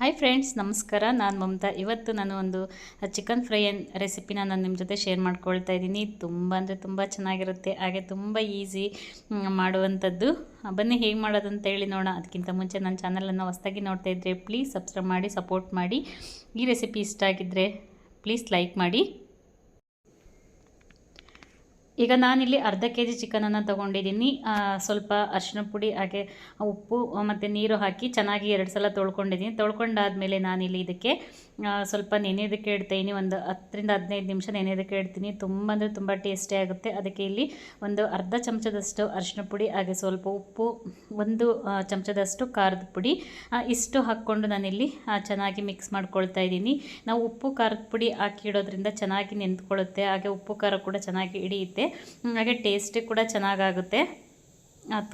Hi friends, ನಮಸ್ಕಾರ. ನಾನು ಮಮತಾ. ಇವತ್ತು ನಾನು ಒಂದು ಚಿಕನ್ ಫ್ರೈ ರೆಸಿಪಿನ ನಾನು ನಿಮ್ಮ ಜೊತೆ ಶೇರ್ ಮಾಡ್ಕೊಳ್ತಾ ಇದ್ದೀನಿ. ತುಂಬ ಅಂದರೆ ತುಂಬ ಚೆನ್ನಾಗಿರುತ್ತೆ, ಹಾಗೆ ತುಂಬ ಈಸಿ ಮಾಡುವಂಥದ್ದು. ಬನ್ನಿ ಹೇಗೆ ಮಾಡೋದಂತ ಹೇಳಿ ನೋಡೋಣ. ಅದಕ್ಕಿಂತ ಮುಂಚೆ ನನ್ನ ಚಾನಲನ್ನು ಹೊಸದಾಗಿ ನೋಡ್ತಾ ಇದ್ದರೆ ಪ್ಲೀಸ್ ಸಬ್ಸ್ಕ್ರೈಬ್ ಮಾಡಿ, ಸಪೋರ್ಟ್ ಮಾಡಿ. ಈ ರೆಸಿಪಿ ಇಷ್ಟ ಆಗಿದ್ದರೆ ಪ್ಲೀಸ್ ಲೈಕ್ ಮಾಡಿ. ಈಗ ನಾನಿಲ್ಲಿ ಅರ್ಧ ಕೆಜಿ ಚಿಕನನ್ನು ತೊಗೊಂಡಿದ್ದೀನಿ. ಸ್ವಲ್ಪ ಅರಿಶಿನ ಪುಡಿ ಹಾಗೆ ಉಪ್ಪು ಮತ್ತು ನೀರು ಹಾಕಿ ಚೆನ್ನಾಗಿ 2 ಸಲ ತೊಳ್ಕೊಂಡಿದ್ದೀನಿ. ತೊಳ್ಕೊಂಡಾದಮೇಲೆ ನಾನಿಲ್ಲಿ ಇದಕ್ಕೆ ಸ್ವಲ್ಪ ನೆನೆಯೋದಕ್ಕೆ ಇಡ್ತೀನಿ. ಒಂದು 10 ರಿಂದ 15 ನಿಮಿಷ ನೆನೆಯೋದಕ್ಕೆ ಇಡ್ತೀನಿ. ತುಂಬ ಅಂದರೆ ತುಂಬ ಟೇಸ್ಟಿ ಆಗುತ್ತೆ. ಅದಕ್ಕೆ ಇಲ್ಲಿ ಒಂದು ಅರ್ಧ ಚಮಚದಷ್ಟು ಅರಿಶಿನ ಪುಡಿ ಹಾಗೆ ಸ್ವಲ್ಪ ಉಪ್ಪು, 1 ಚಮಚದಷ್ಟು ಖಾರದ ಪುಡಿ ಇಷ್ಟು ಹಾಕ್ಕೊಂಡು ನಾನಿಲ್ಲಿ ಚೆನ್ನಾಗಿ ಮಿಕ್ಸ್ ಮಾಡ್ಕೊಳ್ತಾ ಇದ್ದೀನಿ. ನಾವು ಉಪ್ಪು ಖಾರದ ಪುಡಿ ಹಾಕಿಡೋದ್ರಿಂದ ಚೆನ್ನಾಗಿ ನೆಂದ್ಕೊಳ್ಳುತ್ತೆ, ಹಾಗೆ ಉಪ್ಪು ಖಾರ ಕೂಡ ಚೆನ್ನಾಗಿ ಹಿಡಿಯುತ್ತೆ, ಹಾಗೆ ಟೇಸ್ಟ್ ಕೂಡ ಚೆನ್ನಾಗಾಗುತ್ತೆ.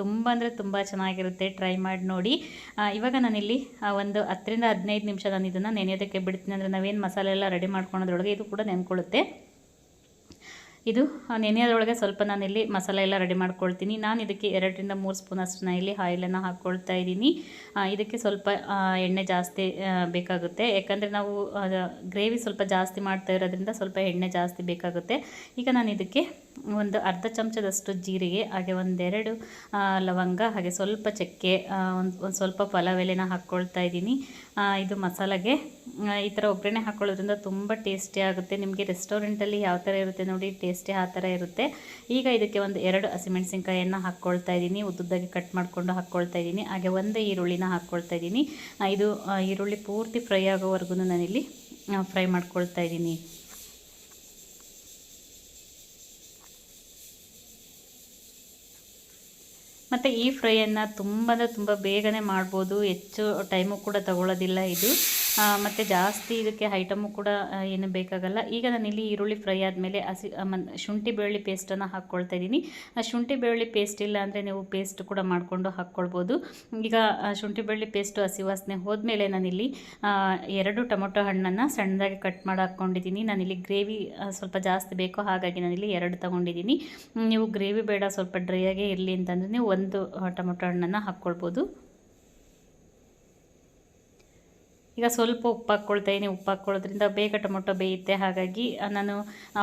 ತುಂಬ ಅಂದರೆ ತುಂಬ ಚೆನ್ನಾಗಿರುತ್ತೆ. ಟ್ರೈ ಮಾಡಿ ನೋಡಿ. ಇವಾಗ ನಾನಿಲ್ಲಿ ಒಂದು 10 ರಿಂದ 15 ನಿಮಿಷ ನಾನು ಇದನ್ನು ನೆನೆಯೋದಕ್ಕೆ ಬಿಡ್ತೀನಿ. ಅಂದರೆ ನಾವೇನು ಮಸಾಲೆ ಎಲ್ಲ ರೆಡಿ ಮಾಡ್ಕೊಳೋದ್ರೊಳಗೆ ಇದು ಕೂಡ ನೆನ್ಕೊಳ್ಳುತ್ತೆ. ಇದು ನೆನೆಯೋದ್ರೊಳಗೆ ಸ್ವಲ್ಪ ನಾನಿಲ್ಲಿ ಮಸಾಲೆ ಎಲ್ಲ ರೆಡಿ ಮಾಡ್ಕೊಳ್ತೀನಿ. ನಾನು ಇದಕ್ಕೆ 2 ರಿಂದ 3 ಸ್ಪೂನ್ ಅಷ್ಟು ಇಲ್ಲಿ ಆಯಿಲನ್ನು ಹಾಕ್ಕೊಳ್ತಾ ಇದ್ದೀನಿ. ಇದಕ್ಕೆ ಸ್ವಲ್ಪ ಎಣ್ಣೆ ಜಾಸ್ತಿ ಬೇಕಾಗುತ್ತೆ, ಯಾಕಂದರೆ ನಾವು ಗ್ರೇವಿ ಸ್ವಲ್ಪ ಜಾಸ್ತಿ ಮಾಡ್ತಾ ಇರೋದ್ರಿಂದ ಸ್ವಲ್ಪ ಎಣ್ಣೆ ಜಾಸ್ತಿ ಬೇಕಾಗುತ್ತೆ. ಈಗ ನಾನು ಇದಕ್ಕೆ ಒಂದು ಅರ್ಧ ಚಮಚದಷ್ಟು ಜೀರಿಗೆ, ಹಾಗೆ 1-2 ಲವಂಗ, ಹಾಗೆ ಸ್ವಲ್ಪ ಚಕ್ಕೆ, ಒಂದು ಸ್ವಲ್ಪ ಪಲಾವ್ ಎಲೆನ ಹಾಕ್ಕೊಳ್ತಾ ಇದ್ದೀನಿ. ಇದು ಮಸಾಲೆಗೆ ಈ ಥರ ಒಗ್ಗರಣೆ ಹಾಕ್ಕೊಳ್ಳೋದ್ರಿಂದ ತುಂಬ ಟೇಸ್ಟಿ ಆಗುತ್ತೆ. ನಿಮಗೆ ರೆಸ್ಟೋರೆಂಟಲ್ಲಿ ಯಾವ ಥರ ಇರುತ್ತೆ ನೋಡಿ, ಟೇಸ್ಟಿ ಆ ಥರ ಇರುತ್ತೆ. ಈಗ ಇದಕ್ಕೆ 2 ಹಸಿಮೆಣಸಿನ್ಕಾಯಿಯನ್ನು ಹಾಕ್ಕೊಳ್ತಾ ಇದ್ದೀನಿ, ಉದ್ದುದ್ದಾಗಿ ಕಟ್ ಮಾಡಿಕೊಂಡು ಹಾಕ್ಕೊಳ್ತಾ ಇದ್ದೀನಿ. ಹಾಗೆ 1 ಈರುಳ್ಳಿನ ಹಾಕ್ಕೊಳ್ತಾ ಇದ್ದೀನಿ. ಇದು ಈರುಳ್ಳಿ ಪೂರ್ತಿ ಫ್ರೈ ಆಗೋವರೆಗೂ ನಾನಿಲ್ಲಿ ಫ್ರೈ ಮಾಡ್ಕೊಳ್ತಾ ಇದ್ದೀನಿ. ಮತ್ತು ಈ ಫ್ರೈಯನ್ನು ತುಂಬ ಅಂದರೆ ತುಂಬ ಬೇಗನೆ ಮಾಡ್ಬೋದು, ಹೆಚ್ಚು ಟೈಮು ಕೂಡ ತಗೊಳ್ಳೋದಿಲ್ಲ ಇದು. ಮತ್ತು ಜಾಸ್ತಿ ಇದಕ್ಕೆ ಐಟಮು ಕೂಡ ಏನು ಬೇಕಾಗಲ್ಲ. ಈಗ ನಾನಿಲ್ಲಿ ಈರುಳ್ಳಿ ಫ್ರೈ ಆದಮೇಲೆ ಶುಂಠಿ ಬೆಳ್ಳುಳ್ಳಿ ಪೇಸ್ಟನ್ನು ಹಾಕ್ಕೊಳ್ತಾ ಇದ್ದೀನಿ. ಶುಂಠಿ ಬೆಳ್ಳುಳ್ಳಿ ಪೇಸ್ಟ್ ಇಲ್ಲ ಅಂದರೆ ನೀವು ಪೇಸ್ಟ್ ಕೂಡ ಮಾಡಿಕೊಂಡು ಹಾಕ್ಕೊಳ್ಬೋದು. ಈಗ ಶುಂಠಿ ಬೆಳ್ಳುಳ್ಳಿ ಪೇಸ್ಟು ಹಸಿ ವಾಸನೆ ಹೋದ್ಮೇಲೆ ನಾನಿಲ್ಲಿ 2 ಟೊಮೊಟೊ ಹಣ್ಣನ್ನು ಸಣ್ಣದಾಗಿ ಕಟ್ ಮಾಡಿ ಹಾಕ್ಕೊಂಡಿದ್ದೀನಿ. ನಾನಿಲ್ಲಿ ಗ್ರೇವಿ ಸ್ವಲ್ಪ ಜಾಸ್ತಿ ಬೇಕು, ಹಾಗಾಗಿ ನಾನಿಲ್ಲಿ 2 ತೊಗೊಂಡಿದ್ದೀನಿ. ನೀವು ಗ್ರೇವಿ ಬೇಡ, ಸ್ವಲ್ಪ ಡ್ರೈ ಆಗೇ ಇರಲಿ ಅಂತಂದರೆ ನೀವು 1 ಟೊಮೊಟೊ ಹಣ್ಣನ್ನು ಹಾಕ್ಕೊಳ್ಬೋದು. ಈಗ ಸ್ವಲ್ಪ ಉಪ್ಪು ಹಾಕ್ಕೊಳ್ತಾ ಇದ್ದೀನಿ. ಉಪ್ಪು ಹಾಕ್ಕೊಳ್ಳೋದ್ರಿಂದ ಬೇಗ ಟೊಮೊಟೊ ಬೇಯುತ್ತೆ, ಹಾಗಾಗಿ ನಾನು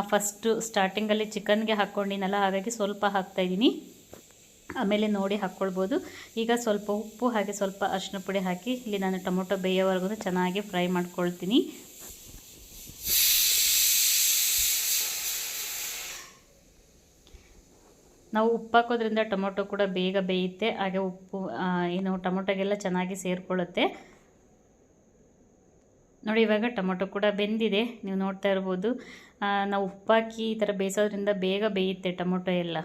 ಫಸ್ಟು ಸ್ಟಾರ್ಟಿಂಗಲ್ಲಿ ಚಿಕನ್ಗೆ ಹಾಕ್ಕೊಂಡಿನಲ್ಲ, ಹಾಗಾಗಿ ಸ್ವಲ್ಪ ಹಾಕ್ತಾಯಿದ್ದೀನಿ, ಆಮೇಲೆ ನೋಡಿ ಹಾಕ್ಕೊಳ್ಬೋದು. ಈಗ ಸ್ವಲ್ಪ ಉಪ್ಪು ಹಾಗೆ ಸ್ವಲ್ಪ ಅರಿಶಿನ ಪುಡಿ ಹಾಕಿ ಇಲ್ಲಿ ನಾನು ಟೊಮೊಟೊ ಬೇಯೋವರೆಗೂ ಚೆನ್ನಾಗಿ ಫ್ರೈ ಮಾಡ್ಕೊಳ್ತೀನಿ. ನಾವು ಉಪ್ಪು ಹಾಕೋದ್ರಿಂದ ಟೊಮೊಟೊ ಕೂಡ ಬೇಗ ಬೇಯುತ್ತೆ, ಹಾಗೆ ಉಪ್ಪು ಏನು ಟೊಮೊಟೊಗೆಲ್ಲ ಚೆನ್ನಾಗಿ ಸೇರಿಕೊಳ್ಳುತ್ತೆ. ನೋಡಿ, ಇವಾಗ ಟೊಮೊಟೊ ಕೂಡ ಬೆಂದಿದೆ, ನೀವು ನೋಡ್ತಾ ಇರ್ಬೋದು. ನಾವು ಉಪ್ಪಾಕಿ ಈ ಥರ ಬೇಯಿಸೋದ್ರಿಂದ ಬೇಗ ಬೇಯುತ್ತೆ ಟೊಮೊಟೊ ಎಲ್ಲ.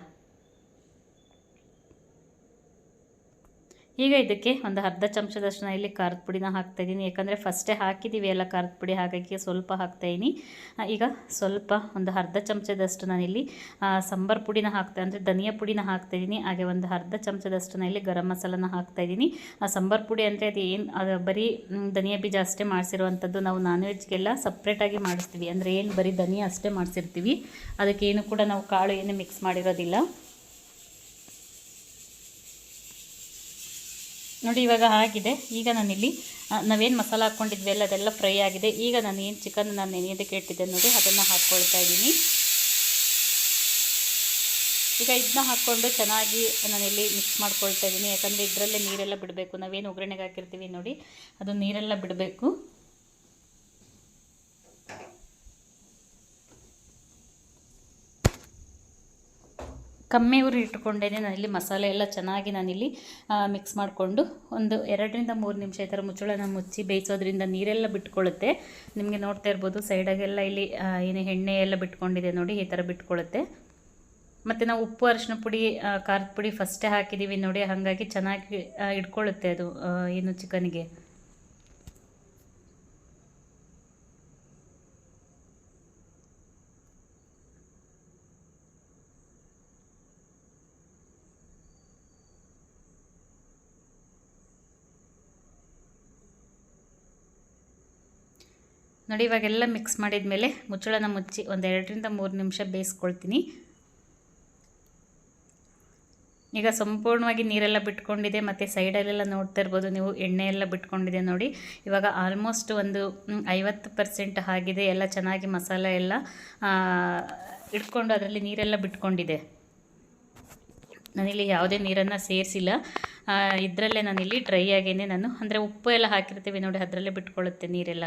ಈಗ ಇದಕ್ಕೆ ಒಂದು ಅರ್ಧ ಚಮಚದಷ್ಟು ನಾನು ಇಲ್ಲಿ ಖಾರದ ಪುಡಿನ ಹಾಕ್ತಾಯಿದ್ದೀನಿ, ಯಾಕಂದರೆ ಫಸ್ಟೇ ಹಾಕಿದ್ದೀವಿ ಎಲ್ಲ ಖಾರದ ಪುಡಿ, ಹಾಗಾಗಿ ಸ್ವಲ್ಪ ಹಾಕ್ತಾಯಿದ್ದೀನಿ. ಈಗ ಸ್ವಲ್ಪ ಒಂದು ಅರ್ಧ ಚಮಚದಷ್ಟು ನಾನಿಲ್ಲಿ ಸಾಂಬಾರು ಪುಡಿನ ಅಂದರೆ ಧನಿಯಾ ಪುಡಿನ ಹಾಕ್ತಾಯಿದ್ದೀನಿ. ಹಾಗೆ ಒಂದು ಅರ್ಧ ಚಮಚದಷ್ಟು ನಾನಿಲ್ಲಿ ಗರಂ ಮಸಾಲನ ಹಾಕ್ತಾಯಿದ್ದೀನಿ. ಸಾಂಬಾರು ಪುಡಿ ಅಂದರೆ ಅದು ಬರೀ ಧನಿಯಾ ಬೀಜ ಅಷ್ಟೇ ಮಾಡಿಸಿರುವಂಥದ್ದು. ನಾವು ನಾನ್ ವೆಜ್ಗೆಲ್ಲ ಸಪ್ರೇಟಾಗಿ ಮಾಡಿಸ್ತೀವಿ, ಅಂದರೆ ಏನು ಬರೀ ಧನಿಯಾ ಅಷ್ಟೇ ಮಾಡಿಸಿರ್ತೀವಿ, ಅದಕ್ಕೇನು ಕೂಡ ನಾವು ಕಾಳು ಏನು ಮಿಕ್ಸ್ ಮಾಡಿರೋದಿಲ್ಲ. ನೋಡಿ, ಇವಾಗ ಆಗಿದೆ. ಈಗ ನಾನಿಲ್ಲಿ ನಾವೇನು ಮಸಾಲ ಹಾಕ್ಕೊಂಡಿದ್ವಿ ಅಲ್ಲ, ಅದೆಲ್ಲ ಫ್ರೈ ಆಗಿದೆ. ಈಗ ನಾನು ಏನು ಚಿಕನ್ ನಾನು ನೆನೆಯೋದಕ್ಕೆ ಇಟ್ಟಿದ್ದೆ ನೋಡಿ, ಅದನ್ನು ಹಾಕ್ಕೊಳ್ತಾ ಇದ್ದೀನಿ. ಈಗ ಇದನ್ನ ಹಾಕ್ಕೊಂಡು ಚೆನ್ನಾಗಿ ನಾನಿಲ್ಲಿ ಮಿಕ್ಸ್ ಮಾಡ್ಕೊಳ್ತಾ ಇದ್ದೀನಿ, ಯಾಕಂದರೆ ಇದರಲ್ಲೇ ನೀರೆಲ್ಲ ಬಿಡಬೇಕು. ನಾವೇನು ಒಗ್ಗರಣೆಗೆ ಹಾಕಿರ್ತೀವಿ ನೋಡಿ, ಅದು ನೀರೆಲ್ಲ ಬಿಡಬೇಕು. ಕಮ್ಮಿ ಉರಿ ಇಟ್ಕೊಂಡೇ ನಾನಿಲ್ಲಿ ಮಸಾಲೆ ಎಲ್ಲ ಚೆನ್ನಾಗಿ ನಾನಿಲ್ಲಿ ಮಿಕ್ಸ್ ಮಾಡಿಕೊಂಡು ಒಂದು 2 ರಿಂದ 3 ನಿಮಿಷ ಈ ಥರ ಮುಚ್ಚಳನ ಮುಚ್ಚಿ ಬೇಯಿಸೋದ್ರಿಂದ ನೀರೆಲ್ಲ ಬಿಟ್ಕೊಳ್ಳುತ್ತೆ. ನಿಮಗೆ ನೋಡ್ತಾ ಇರ್ಬೋದು, ಸೈಡಾಗೆಲ್ಲ ಇಲ್ಲಿ ಏನು ಎಣ್ಣೆ ಎಲ್ಲ ಬಿಟ್ಕೊಂಡಿದೆ ನೋಡಿ, ಈ ಥರ ಬಿಟ್ಕೊಳ್ಳುತ್ತೆ. ಮತ್ತು ನಾವು ಉಪ್ಪು ಅರಿಶಿನ ಪುಡಿ ಖಾರದ ಪುಡಿ ಫಸ್ಟೇ ಹಾಕಿದ್ದೀವಿ ನೋಡಿ, ಹಾಗಾಗಿ ಚೆನ್ನಾಗಿ ಇಟ್ಕೊಳ್ಳುತ್ತೆ ಅದು ಏನು ಚಿಕನ್ಗೆ. ನೋಡಿ, ಇವಾಗೆಲ್ಲ ಮಿಕ್ಸ್ ಮಾಡಿದ ಮೇಲೆ ಮುಚ್ಚಳನ ಮುಚ್ಚಿ ಒಂದು 2 ರಿಂದ 3 ನಿಮಿಷ ಬೇಯಿಸ್ಕೊಳ್ತೀನಿ. ಈಗ ಸಂಪೂರ್ಣವಾಗಿ ನೀರೆಲ್ಲ ಬಿಟ್ಕೊಂಡಿದೆ, ಮತ್ತು ಸೈಡಲ್ಲೆಲ್ಲ ನೋಡ್ತಾ ಇರ್ಬೋದು ನೀವು, ಎಣ್ಣೆ ಎಲ್ಲ ಬಿಟ್ಕೊಂಡಿದೆ ನೋಡಿ. ಇವಾಗ ಆಲ್ಮೋಸ್ಟ್ ಒಂದು 50% ಆಗಿದೆ. ಎಲ್ಲ ಚೆನ್ನಾಗಿ ಮಸಾಲೆ ಎಲ್ಲ ಇಟ್ಕೊಂಡು ಅದರಲ್ಲಿ ನೀರೆಲ್ಲ ಬಿಟ್ಕೊಂಡಿದೆ. ನಾನಿಲ್ಲಿ ಯಾವುದೇ ನೀರನ್ನು ಸೇರಿಸಿಲ್ಲ, ಇದರಲ್ಲೇ ನಾನಿಲ್ಲಿ ಡ್ರೈ ಆಗೇನೆ ನಾನು, ಅಂದರೆ ಉಪ್ಪು ಎಲ್ಲ ಹಾಕಿರ್ತೀವಿ ನೋಡಿ, ಅದರಲ್ಲೇ ಬಿಟ್ಕೊಳ್ಳುತ್ತೆ ನೀರೆಲ್ಲ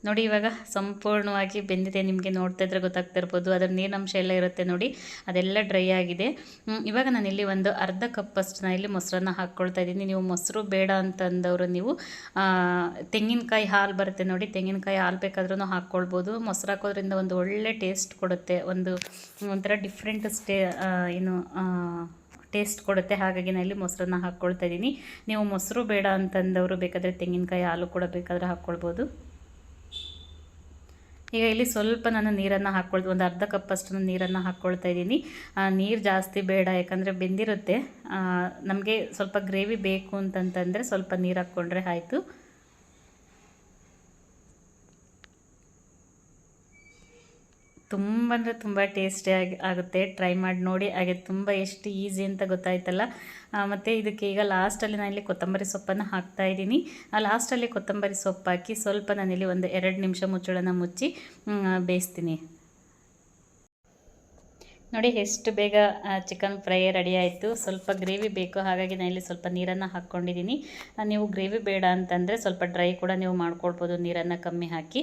ನೋಡಿ. ಇವಾಗ ಸಂಪೂರ್ಣವಾಗಿ ಬೆಂದಿದೆ, ನಿಮಗೆ ನೋಡ್ತಾ ಇದ್ರೆ ಗೊತ್ತಾಗ್ತಾ ಇರ್ಬೋದು. ಅದರ ನೀರಿನಂಶ ಎಲ್ಲ ಇರುತ್ತೆ ನೋಡಿ, ಅದೆಲ್ಲ ಡ್ರೈ ಆಗಿದೆ. ಇವಾಗ ನಾನಿಲ್ಲಿ ಒಂದು ಅರ್ಧ ಕಪ್ಪಷ್ಟು ನಾನಿಲ್ಲಿ ಮೊಸರನ್ನ ಹಾಕ್ಕೊಳ್ತಾ ಇದ್ದೀನಿ. ನೀವು ಮೊಸರು ಬೇಡ ಅಂತಂದವರು ನೀವು ತೆಂಗಿನಕಾಯಿ ಹಾಲು ಬರುತ್ತೆ ನೋಡಿ, ತೆಂಗಿನಕಾಯಿ ಹಾಲು ಬೇಕಾದ್ರೂ ಹಾಕ್ಕೊಳ್ಬೋದು. ಮೊಸರು ಹಾಕೋದ್ರಿಂದ ಒಂದು ಒಳ್ಳೆ ಟೇಸ್ಟ್ ಕೊಡುತ್ತೆ, ಒಂಥರ ಡಿಫ್ರೆಂಟ್ ಟೇಸ್ಟ್ ಕೊಡುತ್ತೆ. ಹಾಗಾಗಿ ನಾನು ಇಲ್ಲಿ ಮೊಸರನ್ನ ಹಾಕ್ಕೊಳ್ತಾ ಇದ್ದೀನಿ. ನೀವು ಮೊಸರು ಬೇಡ ಅಂತಂದವರು ಬೇಕಾದರೆ ತೆಂಗಿನಕಾಯಿ ಹಾಲು ಕೂಡ ಬೇಕಾದರೆ ಹಾಕ್ಕೊಳ್ಬೋದು. ಈಗ ಇಲ್ಲಿ ಸ್ವಲ್ಪ ನಾನು ನೀರನ್ನು ಒಂದು ಅರ್ಧ ಕಪ್ಪಷ್ಟು ನೀರನ್ನು ಹಾಕ್ಕೊಳ್ತಾ ಇದ್ದೀನಿ. ನೀರು ಜಾಸ್ತಿ ಬೇಡ, ಯಾಕಂದರೆ ಬೆಂದಿರುತ್ತೆ. ನಮಗೆ ಸ್ವಲ್ಪ ಗ್ರೇವಿ ಬೇಕು ಅಂತಂತಂದರೆ ಸ್ವಲ್ಪ ನೀರು ಹಾಕ್ಕೊಂಡ್ರೆ ಆಯಿತು. ತುಂಬ ಅಂದರೆ ತುಂಬ ಟೇಸ್ಟಿಯಾಗಿ ಆಗುತ್ತೆ, ಟ್ರೈ ಮಾಡಿ ನೋಡಿ. ಹಾಗೆ ತುಂಬ ಎಷ್ಟು ಈಸಿ ಅಂತ ಗೊತ್ತಾಯ್ತಲ್ಲ. ಮತ್ತು ಇದಕ್ಕೆ ಈಗ ಲಾಸ್ಟಲ್ಲಿ ನಾನಿಲ್ಲಿ ಕೊತ್ತಂಬರಿ ಸೊಪ್ಪನ್ನು ಹಾಕ್ತಾಯಿದ್ದೀನಿ. ಲಾಸ್ಟಲ್ಲಿ ಕೊತ್ತಂಬರಿ ಸೊಪ್ಪು ಹಾಕಿ ಸ್ವಲ್ಪ ನಾನಿಲ್ಲಿ ಒಂದು 2 ನಿಮಿಷ ಮುಚ್ಚಳನ ಮುಚ್ಚಿ ಬೇಯಿಸ್ತೀನಿ. ನೋಡಿ ಎಷ್ಟು ಬೇಗ ಚಿಕನ್ ಫ್ರೈ ರೆಡಿ ಆಯಿತು. ಸ್ವಲ್ಪ ಗ್ರೇವಿ ಬೇಕು, ಹಾಗಾಗಿ ನಾನು ಇಲ್ಲಿ ಸ್ವಲ್ಪ ನೀರನ್ನು ಹಾಕ್ಕೊಂಡಿದ್ದೀನಿ. ನೀವು ಗ್ರೇವಿ ಬೇಡ ಅಂತಂದರೆ ಸ್ವಲ್ಪ ಡ್ರೈ ಕೂಡ ನೀವು ಮಾಡ್ಕೊಳ್ಬೋದು, ನೀರನ್ನು ಕಮ್ಮಿ ಹಾಕಿ.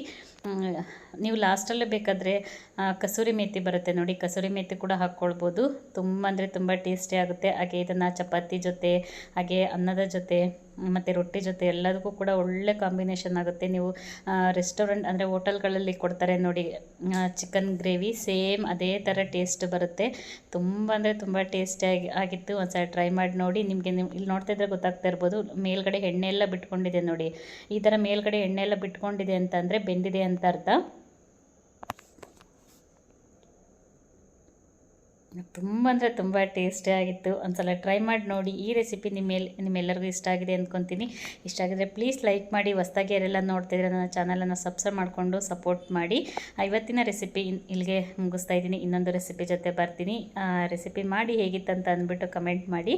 ನೀವು ಲಾಸ್ಟಲ್ಲೇ ಬೇಕಾದರೆ ಕಸೂರಿ ಮೇಥಿ ಬರುತ್ತೆ ನೋಡಿ, ಕಸೂರಿ ಮೇಥಿ ಕೂಡ ಹಾಕ್ಕೊಳ್ಬೋದು. ತುಂಬ ಅಂದರೆ ತುಂಬ ಟೇಸ್ಟಿ ಆಗುತ್ತೆ. ಹಾಗೆ ಇದನ್ನು ಚಪಾತಿ ಜೊತೆ, ಹಾಗೆ ಅನ್ನದ ಜೊತೆ ಮತ್ತು ರೊಟ್ಟಿ ಜೊತೆ ಎಲ್ಲದಕ್ಕೂ ಕೂಡ ಒಳ್ಳೆ ಕಾಂಬಿನೇಷನ್ ಆಗುತ್ತೆ. ನೀವು ರೆಸ್ಟೋರೆಂಟ್ ಅಂದರೆ ಹೋಟೆಲ್ಗಳಲ್ಲಿ ಕೊಡ್ತಾರೆ ನೋಡಿ ಚಿಕನ್ ಗ್ರೇವಿ, ಸೇಮ್ ಅದೇ ಥರ ಟೇಸ್ಟ್ ಬರುತ್ತೆ. ತುಂಬ ಅಂದರೆ ತುಂಬ ಟೇಸ್ಟಿಯಾಗಿ ಆಗಿತ್ತು. ಒಂದ್ಸಲ ಟ್ರೈ ಮಾಡಿ ನೋಡಿ. ನಿಮಗೆ ಇಲ್ಲಿ ನೋಡ್ತಾ ಇದ್ರೆ ಗೊತ್ತಾಗ್ತಾ ಇರ್ಬೋದು, ಮೇಲ್ಗಡೆ ಎಣ್ಣೆ ಎಲ್ಲ ಬಿಟ್ಕೊಂಡಿದೆ ನೋಡಿ. ಈ ಥರ ಮೇಲ್ಗಡೆ ಎಣ್ಣೆ ಎಲ್ಲ ಬಿಟ್ಕೊಂಡಿದೆ ಅಂತಂದರೆ ಬೆಂದಿದೆ ಅಂತ ಅರ್ಥ. ತುಂಬ ಅಂದರೆ ತುಂಬ ಟೇಸ್ಟಿಯಾಗಿತ್ತು. ಒಂದ್ಸಲ ಟ್ರೈ ಮಾಡಿ ನೋಡಿ. ಈ ರೆಸಿಪಿ ನಿಮ್ಮೆಲ್ಲರಿಗೂ ಇಷ್ಟ ಆಗಿದೆ ಅಂದ್ಕೊತೀನಿ. ಇಷ್ಟ ಆಗಿದ್ರೆ ಪ್ಲೀಸ್ ಲೈಕ್ ಮಾಡಿ. ಹೊಸ್ದಾಗಿ ಯಾರೆಲ್ಲ ನೋಡ್ತಿದ್ರೆ ನನ್ನ ಚಾನಲನ್ನು ಸಬ್ಸ್ಕ್ರೈಬ್ ಮಾಡಿಕೊಂಡು ಸಪೋರ್ಟ್ ಮಾಡಿ. ಇವತ್ತಿನ ರೆಸಿಪಿ ಇಲ್ಲಿಗೆ ಮುಗಿಸ್ತಾ ಇದ್ದೀನಿ. ಇನ್ನೊಂದು ರೆಸಿಪಿ ಜೊತೆ ಬರ್ತೀನಿ. ರೆಸಿಪಿ ಮಾಡಿ ಹೇಗಿತ್ತಂತ ಅಂದ್ಬಿಟ್ಟು ಕಮೆಂಟ್ ಮಾಡಿ.